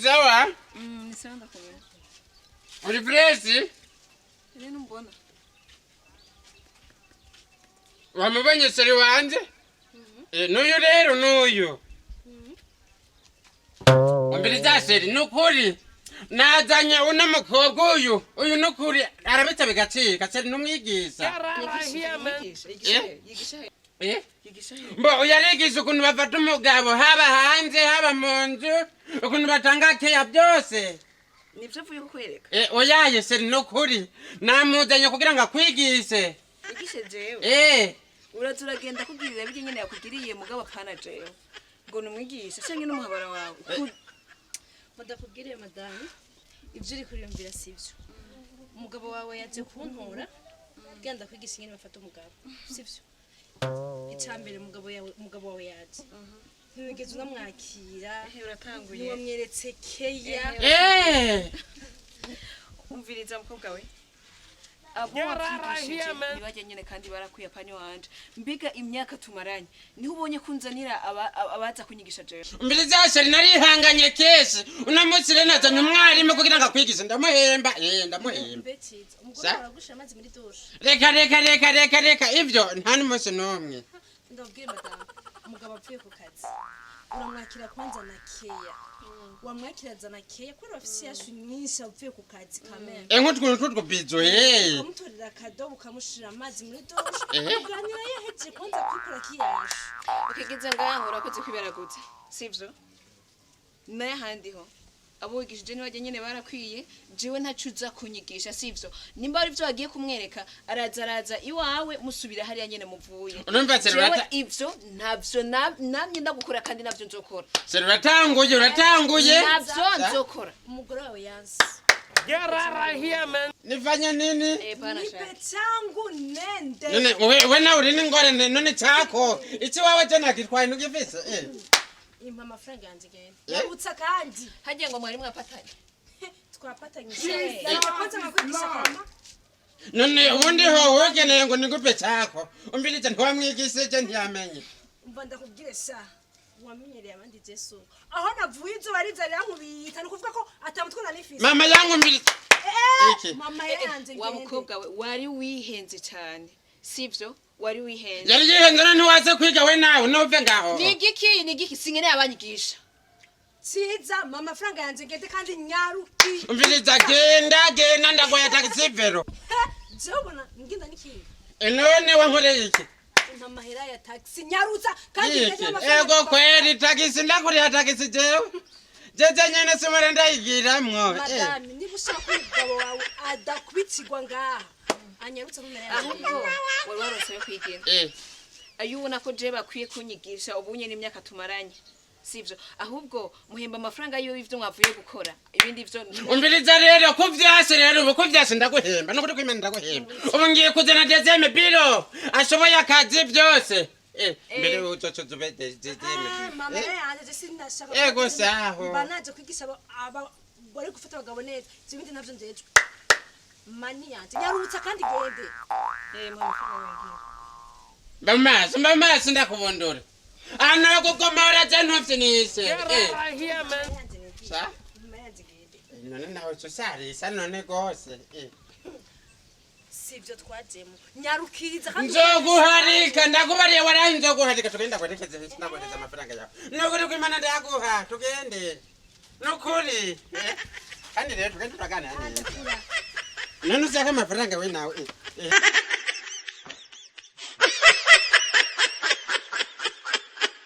sawa? Ni sawa ndakomeye. Uri fresh? Rero mbona. Wamubonye seri wanje? N'uyu rero n'uyu. Wambiriza seri nukuri. Nazanye una mukobwa uyu nukuri arabitsa bigacika seri numwigisha. Mbo uyarigisha ukuntu bafata umugabo haba hanze haba mu nzu ukuntu batanga keya byose. Nivyo vuye kukwereka. Oyaye seri nukuri namuzanye kugira ngo akwigishe. Igishe jewe. Uraturagenda kubwirira bije nyene yakugiriye mugabo apana jewe. Ngo numwigisha cyangwa n'umuhabara wawe. Mudakubwiriye madame ibyo uri kuriyumvira sivyo. Umugabo wawe yaje kuntora genda kwigisha nyene bafata umugabo sivyo. Icambere umugabo wawe yaje. Ntigeze unamwakira. Uratanguye. Niwe mweretse keya. Umviriza mukobwa we. Abo wapfigishije nibaje nyene kandi barakwiye pani wanje. Mbiga imyaka tumaranye. Niho ubonye kunzanira abaza kunyigisha jewe. Mbiriza seri narihanganye kese. Unamunsi rero nazanye umwarimu kugira ngo akwigishe ndamuhemba. Ndamuhemba. Betitse umugore aragusha amazi muri dushe. Reka ivyo nta n'umunsi n'umwe. Ndabwire madame umugabo apfuye ku kazi. Uramwakira kwanza na keya. Wamwakira zana keya ko bafise yashu nyinshi apfuye ku kazi kamera. Nk'utwo bizo Ukamutorera kadobo ukamushira amazi muri dushe. Uganira yaheje kwanza kwikora kiyashu. Ukigeze ngaho urakoze kwiberagutse. Sivyo? Naye handiho. Abo wigishije nibaje nyene barakwiye jewe ntacuza kunyigisha sivyo. Nimba ari byo wagiye kumwereka araza iwawe musubira hariya nyene muvuye. Urumva serurata ivyo ntavyo namye ndagukora kandi navyo nzokora. Seruratanguye Navyo nzokora. Umugore wawe yansi. Get out right here, man. Nifanya nini? Nipe changu nende. None wewe na uri n'ingore none cyako. Iki wawe je nakitwaye nugifise? Impa amafaranga yanjye genda. Yabutsa kandi. Hagiye ngo mwari mwapatanye. Twapatanyije. Nakoze nkakwigisha kama. None ubundi ho wogeneye ngo nigupe cyako. Umbirize ntwamwigise ntiyamenye. Umva ndakubwire sha. Wamenyereye abandi Jesu. Aho navuye izo bariza yankubita nukuvuga ko atamutwe na nifise. Mama yangu mbiri. Mama yanjye wa mukobwa we wari wihenze cyane. Sivyo? Wari wihenze. Yari yihenze none waze kwiga we nawe nove ngaho. Nigiki singeneye abanyigisha. Siza mama franga yanjye gende kandi nyaruki. Umbiriza genda ndagoya taxi vero. Jobona nginda nikinga. None wankoreye iki? Mahera ya taxi nyaruza kandi ego kweli taxi ndakuriya taxi jewe jeje nyene simara ndayigiramwo madame niba ushaka umugabo wawe adakubitsigwa ngaha anyarutsa numero yawe ahubwo wari warose yo kwigira ayubona ko je bakwiye kunyigisha ubunye n'imyaka tumaranye sivyo ahubwo muhemba amafaranga yo ivyo mwavuye gukora ibindi byo umbiriza rero ko vyase rero uko vyase ndaguhemba no kuri kwimena ndaguhemba ubu ngiye kuzana dezeme biro ashoboye akazi byose mbere ucoco zube dezeme mama yanjye sinashaka ego saho banaje kwigisha aba bari gufata abagabo neza zibindi navyo ndeje mani yanjye yarutsa kandi gende mama ndakubondora ana kukomora cyane nise sa none nawe sosari sa none gose sivyo twajemo nyarukiriza kandi nzoguharika ndakubariye warahi nzoguharika tugenda kwerekeza sinaboneza amafaranga yawe nokuri kwimana ndaguha tugende nokuri kandi rero tugende turagana none usaka amafaranga we nawe